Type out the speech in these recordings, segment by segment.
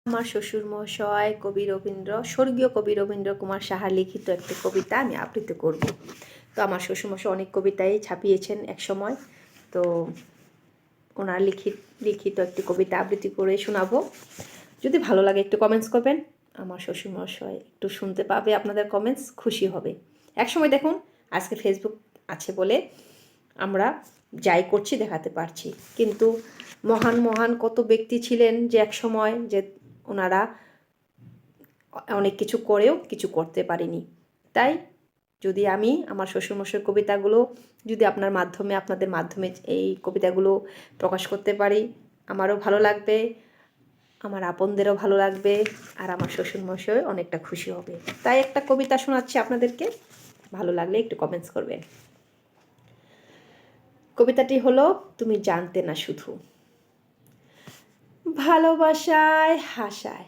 আমার শ্বশুর মশাই স্বর্গীয় কবি রবীন্দ্র কুমার সাহার লিখিত একটি কবিতা আমি আবৃত্তি করব। তো আমার শ্বশুরমশাই অনেক কবিতাই ছাপিয়েছেন এক সময়, তো ওনার লিখিত একটি কবিতা আবৃত্তি করে শোনাবো। যদি ভালো লাগে একটু কমেন্টস করবেন, আমার শ্বশুরমশাই একটু শুনতে পাবে, আপনাদের কমেন্টস খুশি হবে। এক সময় দেখুন, আজকে ফেসবুক আছে বলে আমরা যাই করছি দেখাতে পারছি, কিন্তু মহান মহান কত ব্যক্তি ছিলেন যে এক সময় যে ওনারা অনেক কিছু করেও কিছু করতে পারিনি। তাই যদি আমি আমার শ্বশুরমশাইয়ের কবিতাগুলো যদি আপনাদের মাধ্যমে এই কবিতাগুলো প্রকাশ করতে পারি, আমারও ভালো লাগবে, আমার আপনদেরও ভালো লাগবে, আর আমার শ্বশুরমশাই অনেকটা খুশি হবে। তাই একটা কবিতা শোনাচ্ছি আপনাদেরকে, ভালো লাগলে একটু কমেন্টস করবেন। কবিতাটি হলো তুমি জানতে না শুধু। ভালোবাসায় হাসায়,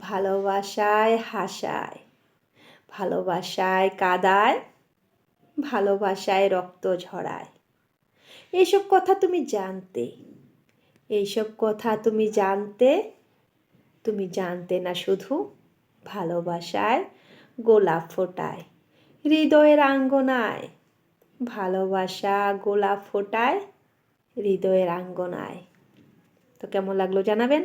ভালোবাসায় হাসায়, ভালোবাসায় কাঁদায়, ভালোবাসায় রক্ত ঝরায়। এইসব কথা তুমি জানতে, এইসব কথা তুমি জানতে, তুমি জানতে না শুধু। ভালোবাসায় গোলাপ ফোটায় হৃদয়ের আঙ্গনায়, ভালোবাসা গোলাপ ফোটায় হৃদয়ের আঙ্গনায়। তো কেমন লাগলো জানাবেন।